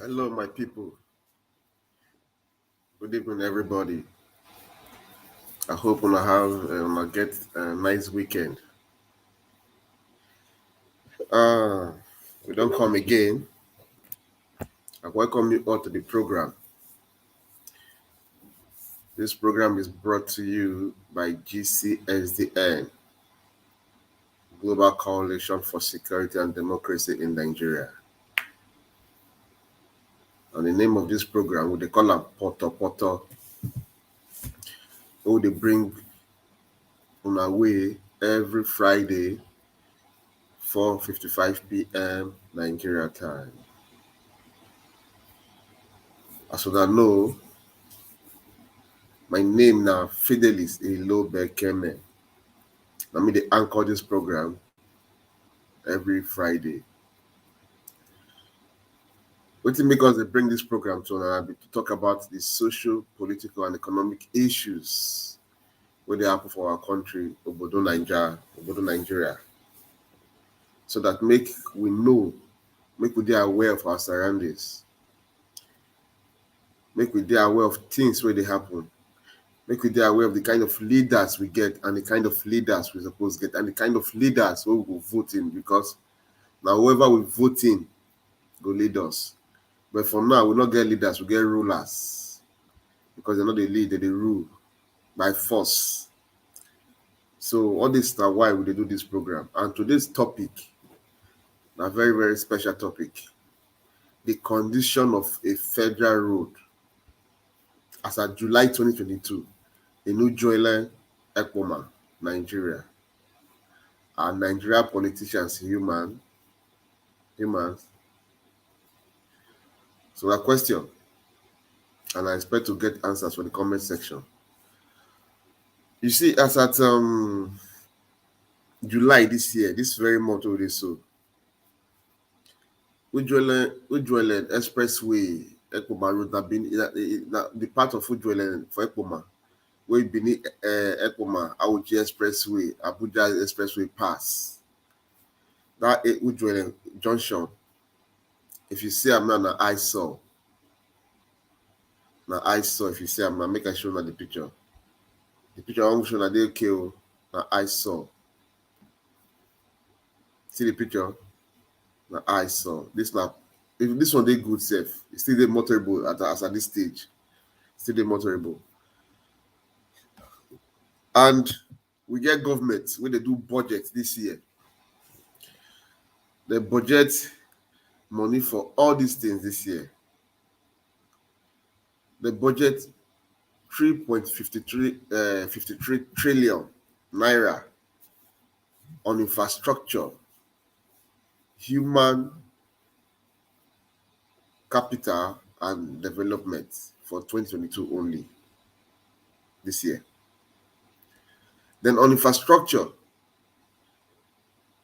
Hello, my people. Good evening, everybody. I hope una get a nice weekend. Uh, we don't come again. I welcome you all to the program. This program is brought to you by GCSDN, Global Coalition for Security and Democracy in Nigeria. And the name of this program, they call it Poto Poto. They bring on our way every Friday, 4:55 p.m. Nigeria time. As you know, my name now Fidelis Ilobekeme. I mean, they anchor this program every Friday. What to make us they bring this program to talk about the social, political, and economic issues where they happen for our country, Obodo Nigeria, so that make we be aware of our surroundings, make we be aware of things where they happen, make we be aware of the kind of leaders we get and the kind of leaders we supposed to get and the kind of leaders we will vote in, because now whoever we vote in go lead us. But for now, we not get leaders, we get rulers. Because they're not the lead, they rule by force. So all this is why we do this program. And today's topic, a very, very special topic, the condition of a federal road as of July 2022 in Ujoelen, Ekpoma, Nigeria. Are Nigerian politicians humans? So a question, and I expect to get answers from the comment section. You see, as at July this year, this very month already, so Ujoelen Expressway, Ekpoma Road, the part of Ujoelen for Ekpoma, where beneath Ekpoma, Auchi Expressway, Abuja Expressway pass. That Ujoelen Junction, if you see I'm not an eyesore, if you see I'm not, make I show you the picture. The picture I'm showing that they kill na eyesore. See the picture? Na eyesore. This now, if this one they good safe, it's still the motorable as at this stage. Still the motorable. And we get government when they do budget this year. They budget money for all these things this year. They budget 3.53 trillion naira on infrastructure, human capital, and development for 2022 only this year. Then on infrastructure,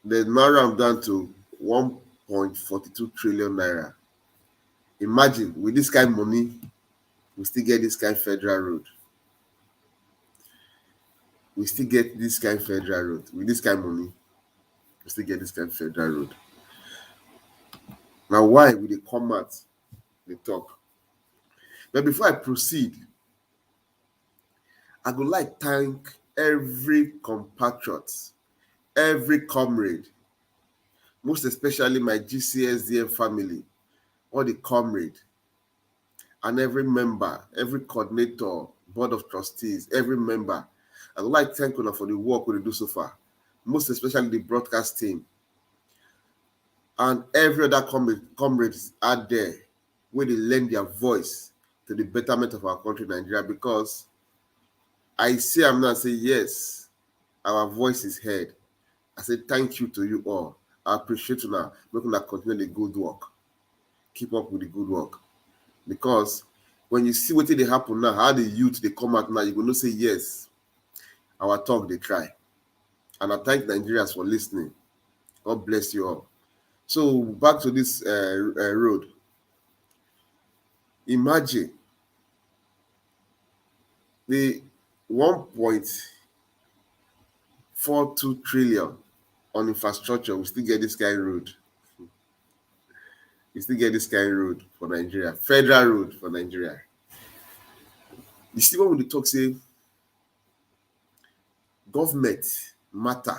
they narrow them down to 1.42 trillion naira. Imagine with this kind of money, we still get this kind of federal road. We still get this kind of federal road. With this kind of money, we still get this kind of federal road. Now, why will they come out? They talk. But before I proceed, I would like to thank every compatriot, every comrade, most especially my GCSDM family, all the comrade, and every member, every coordinator, board of trustees, every member. I would like to thank you for the work we do so far, most especially the broadcast team, and every other comrades out there where they lend their voice to the betterment of our country, Nigeria, because I say I'm not saying yes, our voice is heard. I say thank you to you all. I appreciate you now. Making that continue the good work. Keep up with the good work. Because when you see what they happen now, how the youth they come out now, you're going to say yes. Our talk they try. And I thank Nigerians for listening. God bless you all. So back to this road. Imagine the 1.42 trillion on infrastructure, we still get this kind of road. You still get this kind of road for Nigeria, federal road for Nigeria. You see, when we talk, say, government matter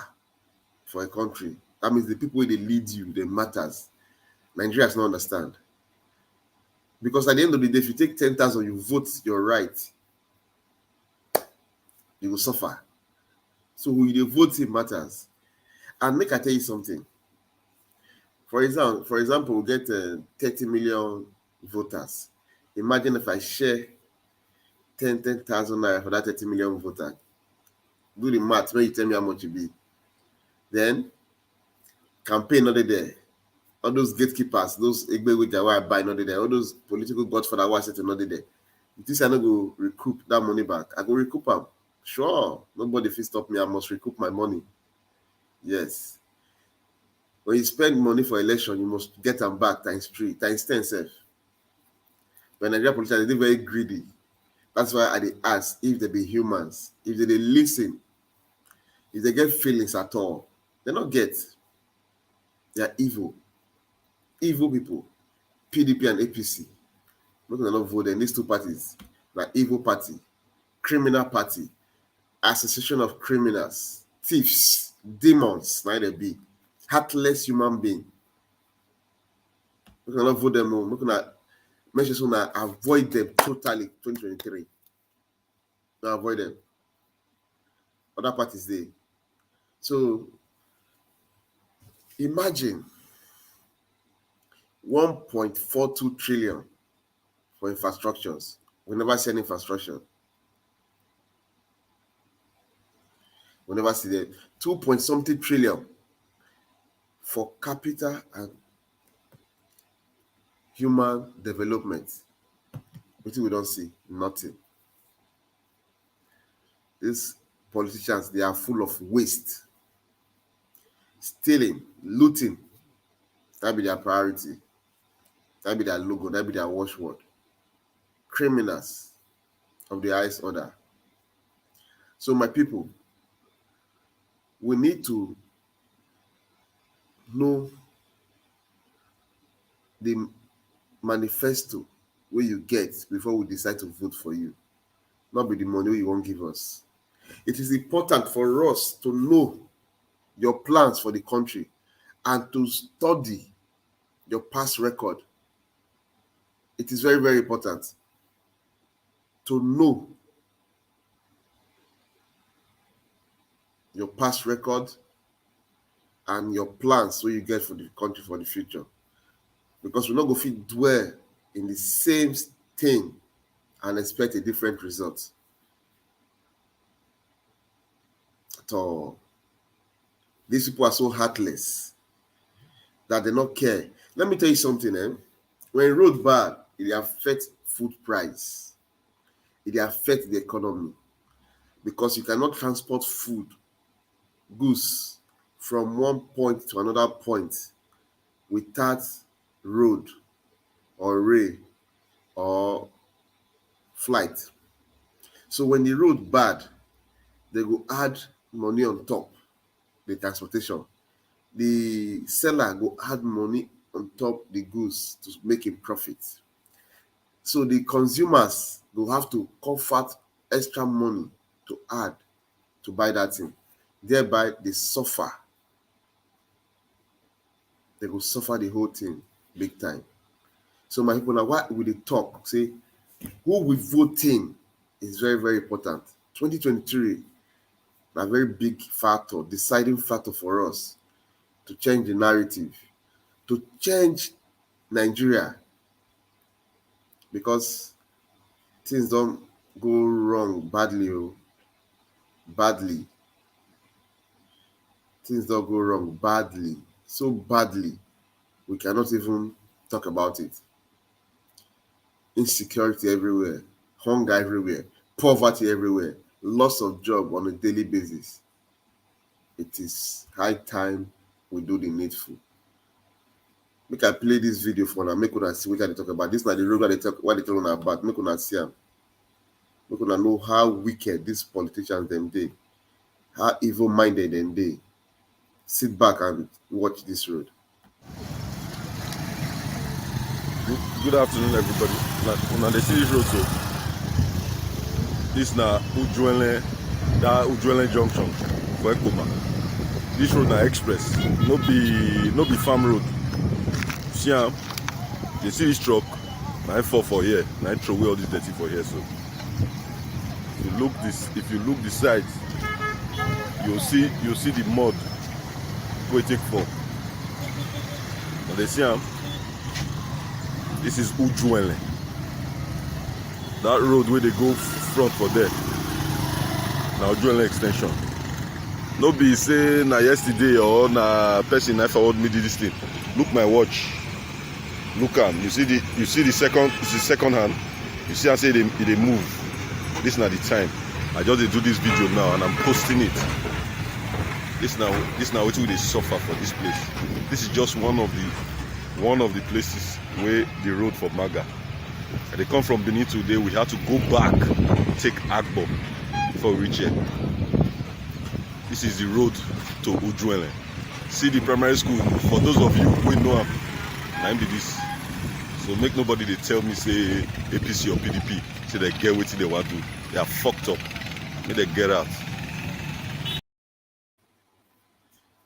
for a country, that means the people they lead you, they matters. Nigeria does not understand. Because at the end of the day, if you take 10,000, you vote your right, you will suffer. So who you vote matters. And make I tell you something. For example, we get 30 million voters. Imagine if I share 10,000 naira for that 30 million voters. Do the math when you tell me how much it be. Then campaign not there. All those gatekeepers, those Egbe Jawa buy not there. All those political godfather who set not there. This I not go recoup that money back. I go recoup them. Sure, nobody fit stop me. I must recoup my money. Yes. When you spend money for election, you must get them back times 3, times 10 self. When Nigerian politicians, they're very greedy. That's why I ask if they be humans, if they listen, if they get feelings at all. They not get. They are evil. Evil people. PDP and APC. Not gonna not vote in these two parties. Like evil party, criminal party, association of criminals, thieves, demons, neither be. Heartless human being. We're gonna vote them. We're gonna make sure to avoid them totally 2023. Now avoid them. Other parties there. So imagine 1.42 trillion for infrastructures. We never see any infrastructure. We never see that. 2 point something trillion for capital and human development. What we don't see? Nothing. These politicians, they are full of waste. Stealing, looting. That be their priority. That be their logo. That be their watchword. Criminals of the highest order. So my people, we need to know the manifesto where you get before we decide to vote for you. Not be the money you won't give us. It is important for us to know your plans for the country and to study your past record. It is very, very important to know your past record and your plans so you get for the country for the future. Because we're not going to dwell in the same thing and expect a different result at all. These people are so heartless that they don't care. Let me tell you something. When road bad, it affects food price. It affects the economy because you cannot transport food, goods from one point to another point without road or rail or flight. So when the road bad, they go add money on top the transportation. The seller go add money on top the goods to make a profit. So the consumers will have to comfort extra money to add to buy that thing. Thereby they suffer. They will suffer the whole thing big time. So my people, now what will they talk? Say who we voting is very, very important. 2023, a very big factor, deciding factor for us to change the narrative, to change Nigeria, because things don't go wrong badly. Badly. Things don't go wrong badly. So badly, we cannot even talk about it. Insecurity everywhere, hunger everywhere, poverty everywhere, loss of job on a daily basis. It is high time we do the needful. Make I play this video for now. Make una see what they talk about. This is not the road where they talk about. Make una see them. Make una know how wicked these politicians them dey, how evil-minded them dey. Sit back and watch this road. Good afternoon, everybody. Now they see this road, so this na Ujoelen, that Ujoelen junction for Ekpoma. This road na express, no be farm road. See am, they see this truck, na fall for here, na throw away all this dirty for here. So if you look the sides, you'll see the mud wey take fall. Now they see am. This is Ujoelen. That road where they go front for there. Now Ujoelen extension. No be say na yesterday or na person I forward me this thing. Look my watch. Look am. You see the second hand. You see I say they move. This na the time. I just dey do this video now and I'm posting it. This now what we dey suffer for this place. This is just one of the places where the road for Maga. They come from Benin today. We had to go back, take Agbo before we reach here. This is the road to Ujoelen. See the primary school. For those of you who know am, na be this. So make nobody they tell me say APC or PDP say they get wetin they want to do. They are fucked up. Make they get out.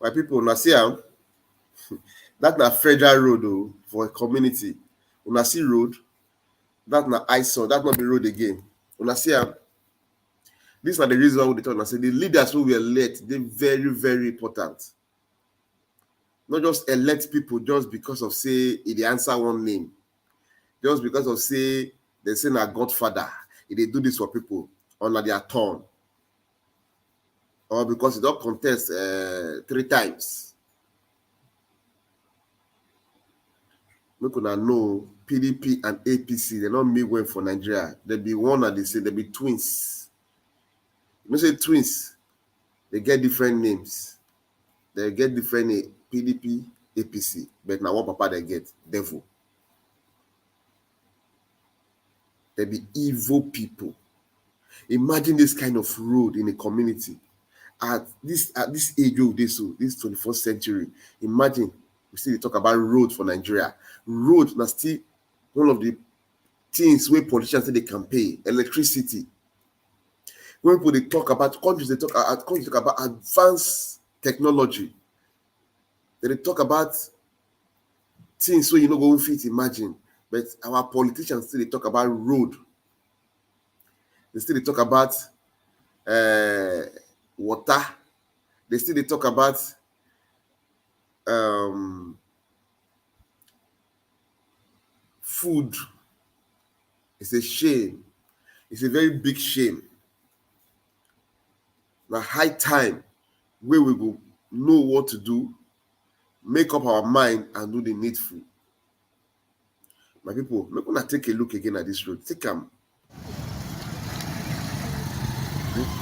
My people, una see am. That na federal road for a community. Una see road. That na eyesore. That not be road again. Una see am. These are the reasons why they talk. Say the leaders who we elect, they very, very important. Not just elect people just because of say they answer one name, just because of say they say na Godfather. If they do this for people under their turn, or because they don't contest 3 times. Make una know PDP and APC, they don't meet well for Nigeria. They be one and they say they be twins. You know, say twins, they get different names. They get different PDP, APC, but now one papa they get devil. They be evil people. Imagine this kind of road in a community at this age of this 21st century. Imagine we still talk about road for Nigeria. Road na still one of the things where politicians say they can pay. Electricity. When people they talk about countries, they talk about advanced technology. They talk about things where you know go fit imagine. But our politicians still they talk about road. They still they talk about water. They still they talk about food. It's a shame. It's a very big shame. Now high time where we will know what to do, make up our mind and do the needful. My people, make una take a look again at this road. Take them.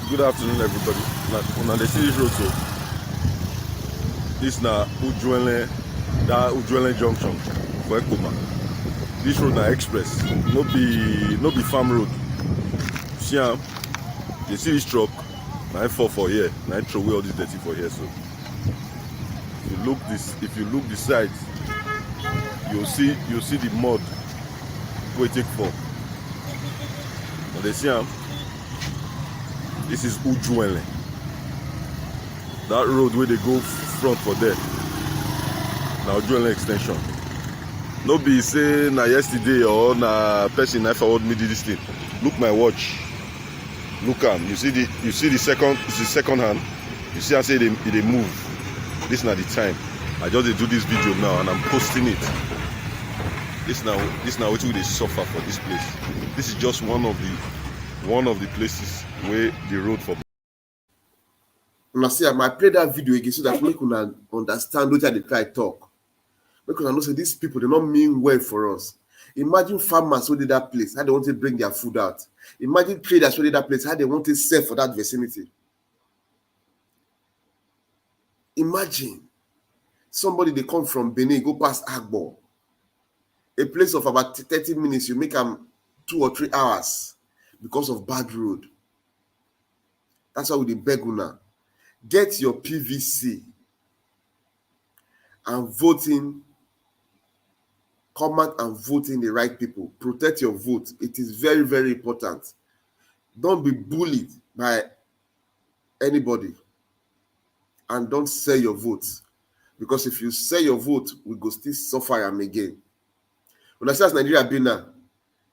Good afternoon, everybody. Now they see this road, so this na Ujoelen, that Ujoelen junction for Ekpoma. This road na express, no be farm road. See am, they see this truck, na fall for here, na throw away all this dirty for here. So if you look the sides, you'll see the mud wey take fall. Now they see am. This is Ujoelen. That road where they go front for there. Now Ujoelen extension. No be say na yesterday or na person I forward me this thing. Look my watch. Look am. You see the second hand. You see I say they move. This na the time. I just dey do this video now and I'm posting it. This now what we dey suffer for this place. This is just one of the places where the road for. Una see, I play that video again so that make una understand what they try talk. Make una know say these people they not mean well for us. Imagine farmers who did that place, how they want to bring their food out. Imagine traders who did that place, how they want to sell for that vicinity. Imagine somebody they come from Benin, go past Agbo. A place of about 30 minutes, you make them 2 or 3 hours because of bad road. That's why we beg una. Get your PVC and vote in come out and vote in the right people. Protect your vote. It is very, very important. Don't be bullied by anybody, and don't sell your vote, because if you sell your vote, we go still suffer am again. Una see as Nigeria be now.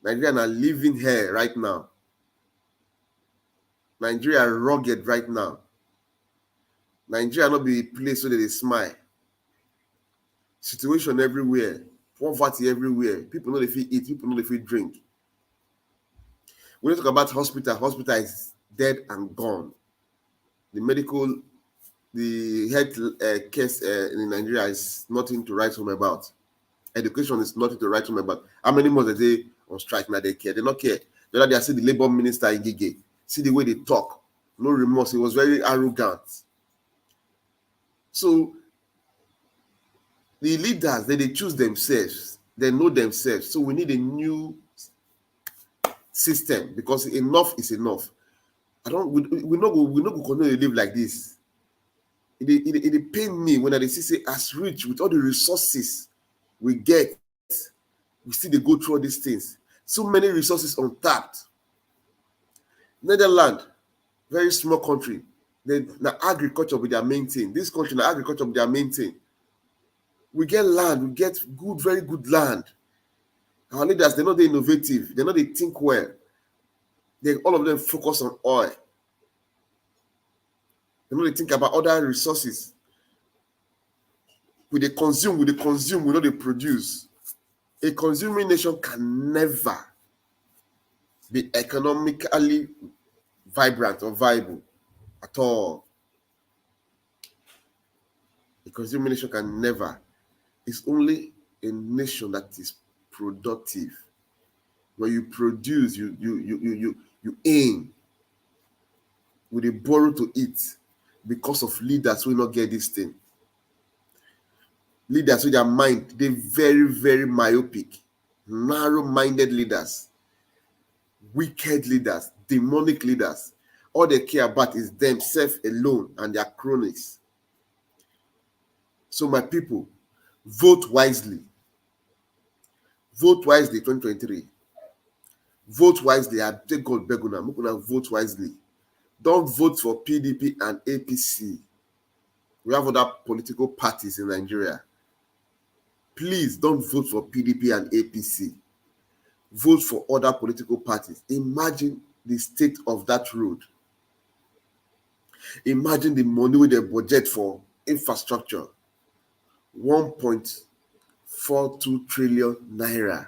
Nigeria na living here right now. Nigeria rugged right now. Nigeria no be a place where they smile. Situation everywhere, poverty everywhere. People no dey fit eat, people no dey fit drink. When you talk about hospital, hospital is dead and gone. The medical, the health case in Nigeria is nothing to write home about. Education is nothing to write home about. How many months are they on strike now? They care. They don't care. The other day I see the labor minister in Gige. See the way they talk. No remorse. He was very arrogant. So the leaders, they choose themselves. They know themselves. So we need a new system, because enough is enough. We no go continue to live like this. It pain me when I see say as rich with all the resources we get, we still dey go through all these things. So many resources untapped. Netherlands, very small country. Na agriculture be their main thing. This country, na agriculture be their main thing. We get land, we get good, very good land. Our leaders, they're not innovative, they're not they think well. All of them focus on oil. They know they think about other resources. We consume, we know they produce. A consuming nation can never be economically vibrant or viable at all. A consuming nation can never. It's only a nation that is productive. When you produce, you aim. We dey borrow to eat because of leaders will not get this thing. Leaders with their mind, they very, very myopic, narrow-minded leaders, wicked leaders, demonic leaders. All they care about is themselves alone and their cronies. So my people, vote wisely. Vote wisely 2023. Vote wisely. I take God beg una, make una vote wisely. Don't vote for PDP and APC. We have other political parties in Nigeria. Please don't vote for PDP and APC. Vote for other political parties. Imagine the state of that road. Imagine the money with the budget for infrastructure. 1.42 trillion naira.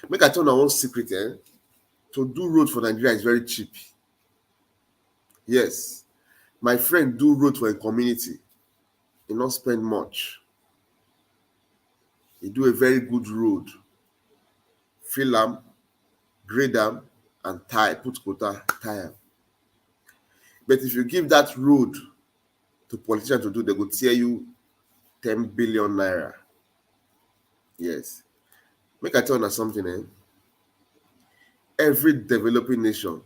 Make I tell you one secret, to do road for Nigeria is very cheap. Yes. My friend do road for a community. He not spend much. He do a very good road. Fill am, grade am, and put quota, tie am. But if you give that road to politicians to do, they go tear you 10 billion naira. Yes. Make I tell you something, Every developing nation,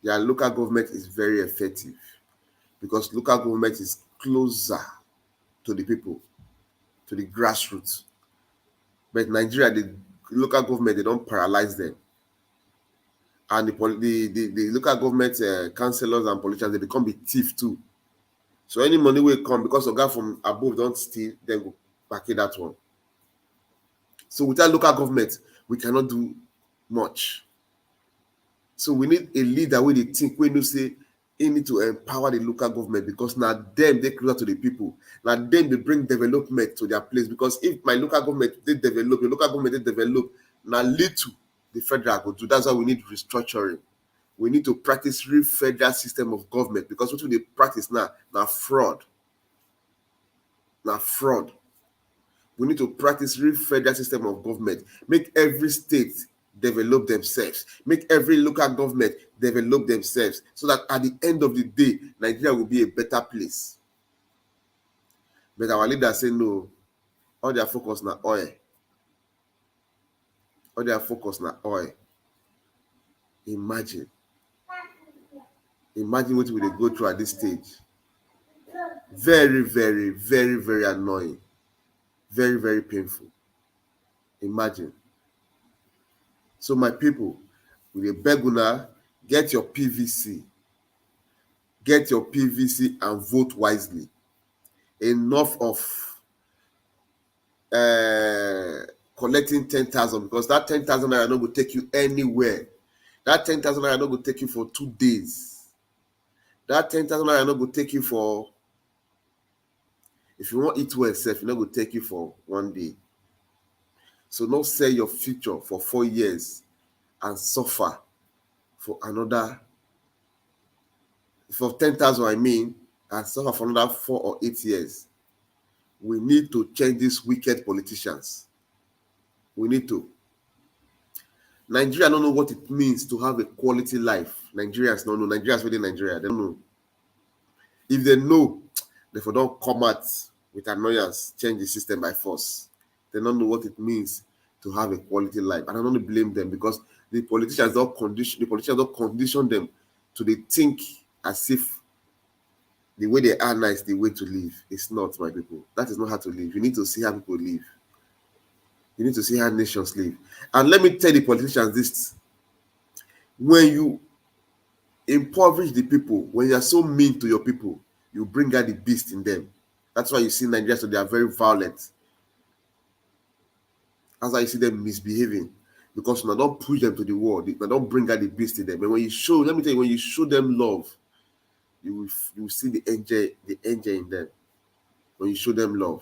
their local government is very effective, because local government is closer to the people, to the grassroots. But Nigeria, the local government, they don't paralyze them. And the local government councillors and politicians, they become the thief too. So any money will come, because of guy from above don't steal, then go back in that one. So without local government, we cannot do much. So we need a leader where they think, when you say, you need to empower the local government, because now them, they closer to the people. Now them, they bring development to their place. Because if my local government, they develop, your local government, they develop, now lead to the federal go do. That's why we need restructuring. We need to practice real federal system of government, because what we practice now fraud. Now fraud. We need to practice real federal system of government. Make every state develop themselves. Make every local government develop themselves, so that at the end of the day, Nigeria will be a better place. But our leaders say no. All their focus na oil. All their focus na oil. Imagine what we go through at this stage. Very, very, very, very annoying. Very, very painful. Imagine. So my people, we dey beg una, get your PVC. Get your PVC and vote wisely. Enough of collecting 10,000, because that 10,000 naira no go take you anywhere. That 10,000 naira no go take you for 2 days. That 10,000 naira no go take you for, if you wan eat well sef, e no go take you for 1 day. So no sell your future for 4 years and suffer for another, for 10,000 I mean, and suffer for another 4 or 8 years. We need to change these wicked politicians. We need to. Nigeria don't know what it means to have a quality life. Nigerians don't know. Nigerians within Nigeria, they don't know. If they know, therefore don't come out with annoyance, change the system by force. They don't know what it means to have a quality life. And I don't blame them, because the politicians don't condition them to they think as if the way they are now is the way to live. It's not, my people. That is not how to live. You need to see how people live. You need to see how nations live. And let me tell the politicians this. When you impoverish the people, when you are so mean to your people, you bring out the beast in them. That's why you see Nigeria, so they are very violent. That's why you see them misbehaving. Because now don't push them to the wall. Now don't bring out the beast in them. And when you show, let me tell you, when you show them love, you will see the angel in them. When you show them love.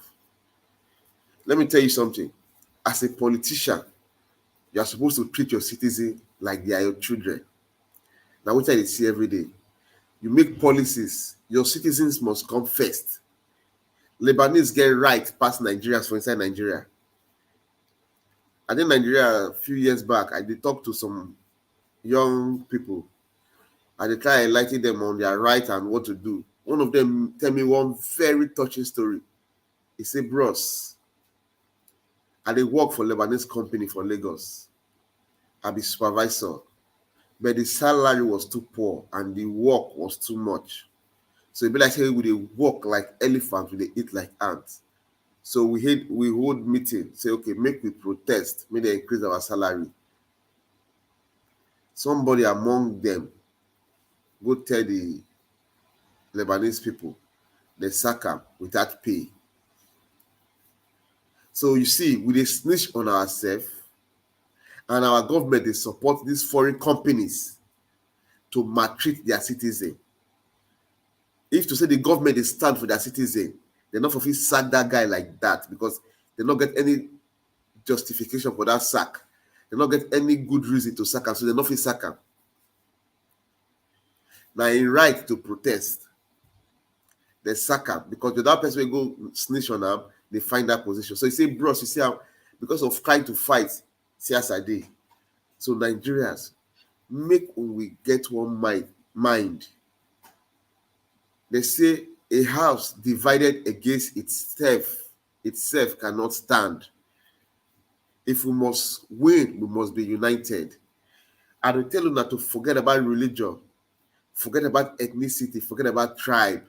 Let me tell you something. As a politician, you are supposed to treat your citizens like they are your children. Now, what I see every day, you make policies, your citizens must come first. Lebanese get right past Nigerians for inside Nigeria. I think Nigeria a few years back, I did talk to some young people. I did try enlightening them on their right and what to do. One of them tell me one very touching story. He said, bros, I dey work for Lebanese company for Lagos. I be supervisor. But the salary was too poor and the work was too much. So it be like, hey, we dey work like elephants, we dey eat like ants. So we hold meeting, say, okay, make we protest, make they increase our salary. Somebody among them go tell the Lebanese people, they sack them without pay. So you see, we dey snitch on ourselves, and our government dey support these foreign companies to maltreat their citizens. If to say the government dey stand for their citizens, they not for fit sack that guy like that, because they not get any justification for that sack. They not get any good reason to sack him, so they not fit sack him. Now, in right to protest, they sack him, because the other person will go snitch on them, they find that position. So you say, bros, you see how, because of trying to fight, see as I did. So Nigerians, make we get one mind. They say a house divided against itself cannot stand. If we must win, we must be united. I will tell you not to forget about religion, forget about ethnicity, forget about tribe.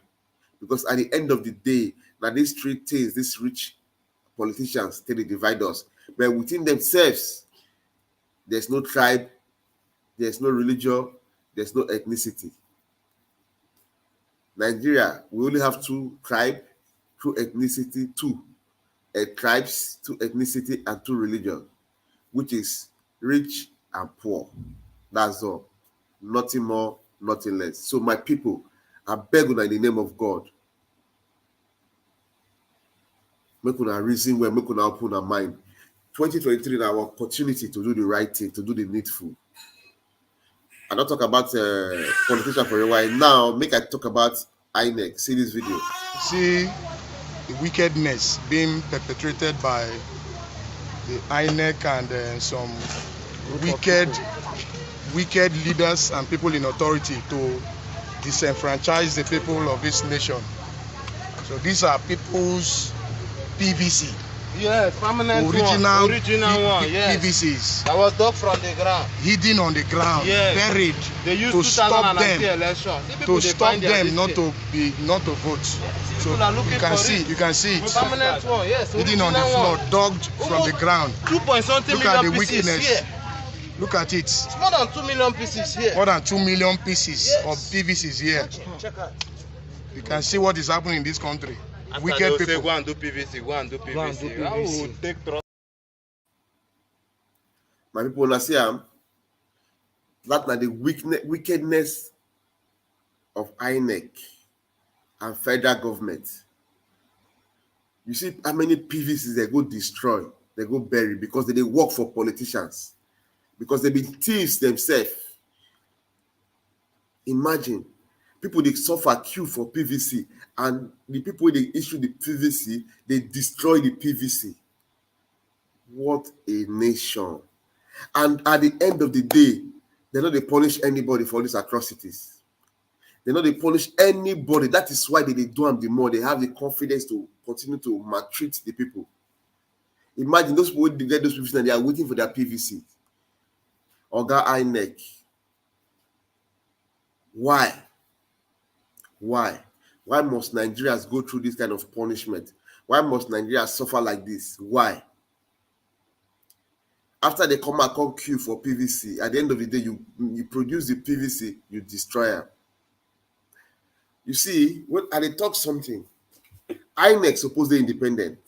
Because at the end of the day, now these three things, these rich politicians, still divide us. But within themselves, there's no tribe, there's no religion, there's no ethnicity. Nigeria, we only have two tribes, two ethnicity, two tribes, two ethnicity, and two religion, which is rich and poor. That's all. Nothing more, nothing less. So my people, I beg you in the name of God, make una reason well, make una open our mind. 2023 is our opportunity to do the right thing, to do the needful. I don't talk about politicians for a while. Now, make I talk about INEC. See this video. See the wickedness being perpetrated by the INEC and some wicked leaders and people in authority to disenfranchise the people of this nation. So these are people's PVC. Yes, permanent original, original one. Yes. PVCs. That was dug from the ground. Hidden on the ground, Yes. buried. They used To stop 2019 them. election. To stop them not to vote. So People are looking you can for see, it. you can see it. Permanent one, yes. Hidden on the original floor, one. dug from the ground. 2.something Look at million the pieces wickedness. here. Look at it. It's more than 2 million pieces here. More than 2 million pieces Yes. of PVCs here. Check out. You can see what is happening in this country. After Wicked they'll say, people. go and do PVC, go and do PVC. Go and do How PVC. will take trust? My people now see that na the wickedness of INEC and federal government. You see how many PVCs they go destroy, they go bury because they work for politicians, because they be thieves themselves. Imagine people they suffer queue for PVC, and the people they issue the PVC, they destroy the PVC. What a nation! And at the end of the day, they know they punish anybody for these atrocities. They know they punish anybody. That is why they do them the more. They have the confidence to continue to maltreat the people. Imagine those people who get those PVC and they are waiting for their PVC. Oga INEC. Why? Why? Why must Nigerians go through this kind of punishment? Why must Nigerians suffer like this? Why? After they come back on queue for PVC, at the end of the day, you produce the PVC, you destroy them. You see, when they talk something, INEC supposedly independent,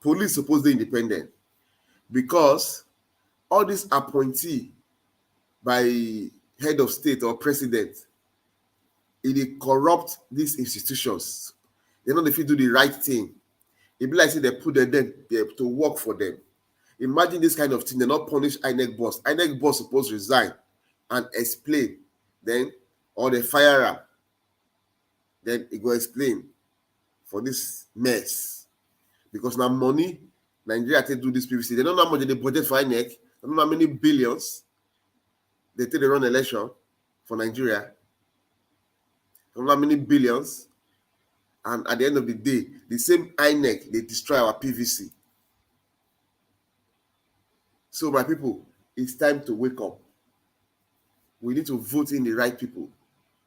police supposedly independent, because all this appointee by head of state or president, it corrupt these institutions. They know if you do the right thing, it be like say they put them there to work for them. Imagine this kind of thing. They not punish INEC boss. INEC boss supposed to resign and explain. Then, or they fire him. Then he go explain for this mess. Because now money, Nigeria take do this PVC. They don't know how much they budget for INEC. They don't know how many billions they take the run election for Nigeria. They don't know how many billions. And at the end of the day, the same INEC, they destroy our PVC. So my people, it's time to wake up. We need to vote in the right people.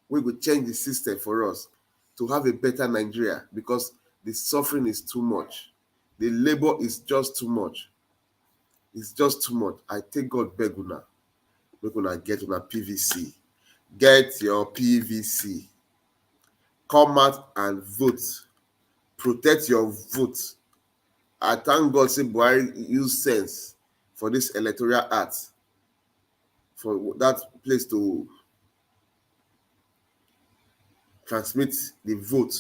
We will change the system for us to have a better Nigeria, because the suffering is too much. The labor is just too much. It's just too much. I take God beg una. Make una get una PVC. Get your PVC. Come out and vote. Protect your vote. I thank God say Buhari use sense for this electoral act, for that place to transmit the vote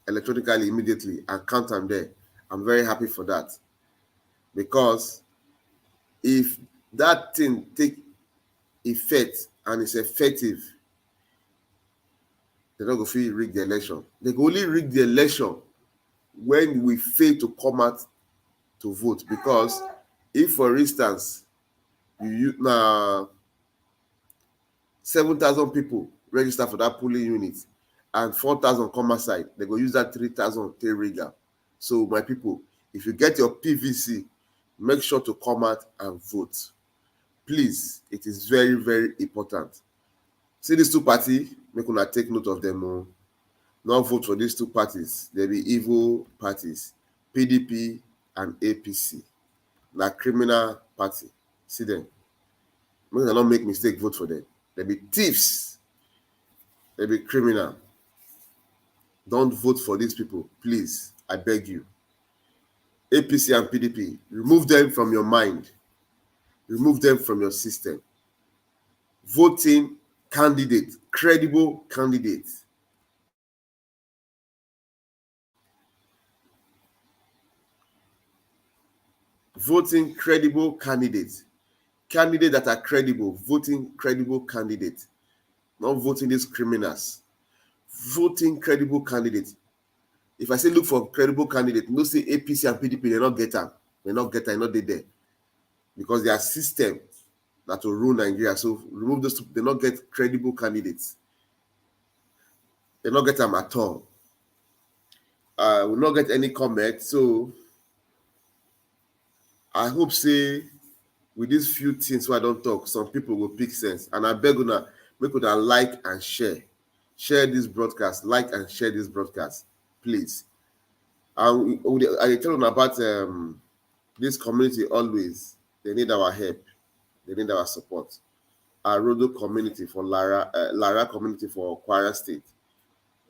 electronically immediately and count them there. I'm very happy for that, because if that thing take effect and is effective, they're not going to rig the election. They can only rig the election when we fail to come out to vote. Because if, for instance, you now 7,000 people register for that polling unit and 4,000 come outside, they go use that 3,000 to rig up. So my people, if you get your PVC, make sure to come out and vote. Please, it is very, very important. See these two parties, make una take note of them. Not vote for these two parties. They be evil parties, PDP and APC. Na criminal party. See them. Make them not make mistake, vote for them. They be thieves. They be criminal. Don't vote for these people, please. I beg you. APC and PDP, remove them from your mind. Remove them from your system. Voting candidate, credible candidate. Voting credible candidates. Candidates that are credible. Voting credible candidates. Not voting these criminals. Voting credible candidates. If I say look for credible candidates, no say APC and PDP, they not get them. They not get them, not there. Because their system that will rule Nigeria. So remove those two, they not get credible candidates. They not get them at all. Will not get any comment. So I hope say with these few things wey I don talk, some people go pick sense. And I beg una, make una like and share. Share this broadcast, like and share this broadcast, please. And I dey tell una about this community always. They need our help. They need our support. Our Rodo community for Lara community for Kwara State.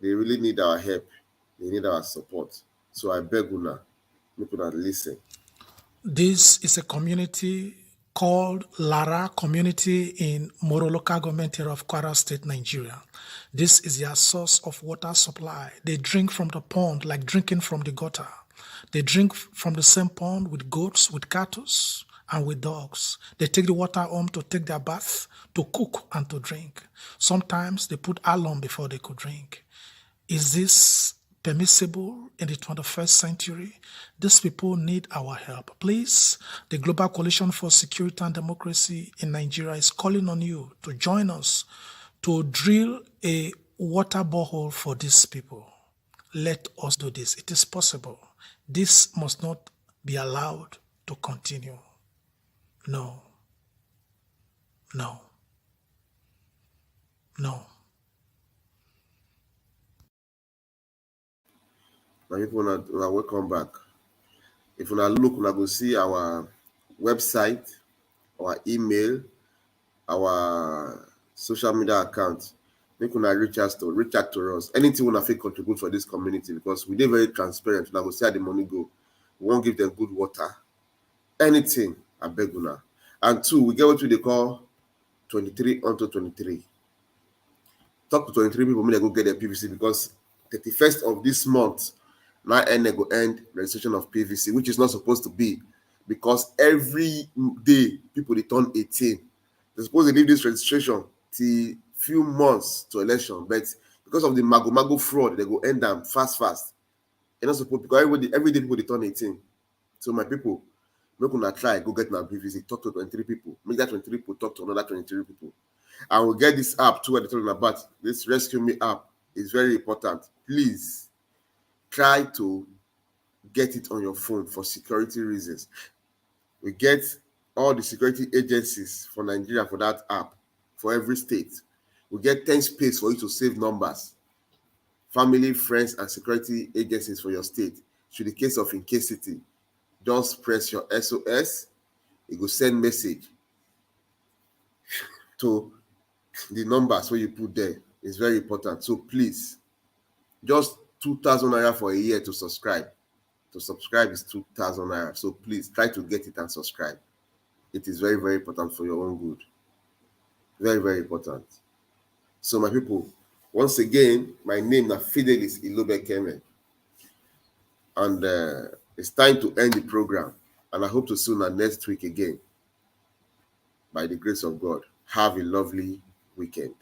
They really need our help. They need our support. So I beg una, make una listen. This is a community called Lara Community in Moro Local Government area of Kwara State, Nigeria. This is their source of water supply. They drink from the pond like drinking from the gutter. They drink from the same pond with goats, with cattle, and with dogs. They take the water home to take their bath, to cook, and to drink. Sometimes they put alum before they could drink. Is this permissible in the 21st century? These people need our help. Please, the Global Coalition for Security and Democracy in Nigeria is calling on you to join us to drill a water borehole for these people. Let us do this. It is possible. This must not be allowed to continue. No. No. No. My people, una welcome back. If una look, una go see our website, our email, our social media account. Make una reach out to us. Anything una fit contribute for this community, because we dey very transparent. Una go see how the money go. We won't give them good water. Anything, I beg una. And two, we get what we call 23 unto 23. Talk to 23 people, make they go get their PVC, because 31st of this month, now end go end registration of PVC, which is not supposed to be, because every day people they turn 18. They're supposed to leave this registration till few months to election, but because of the mago fraud, they go end them fast. You're not supposed, because every day people they turn 18. So my people, make una try go get my PVC, talk to 23 people, make that 23 people talk to another 23 people. And we'll get this app too, what they're talking about. This Rescue Me app is very important. Please try to get it on your phone for security reasons. We get all the security agencies for Nigeria for that app, for every state. We get 10 space for you to save numbers, family, friends, and security agencies for your state. Should the case of incasity, just press your SOS. It will send message to the numbers where you put there. It's very important. So please, just 2,000 naira for a year to subscribe. To subscribe is 2,000 naira. So please try to get it and subscribe. It is very, very important for your own good. Very, very important. So my people, once again, my name is Fidelis Ilobekeme. And it's time to end the program. And I hope to see you next week again. By the grace of God. Have a lovely weekend.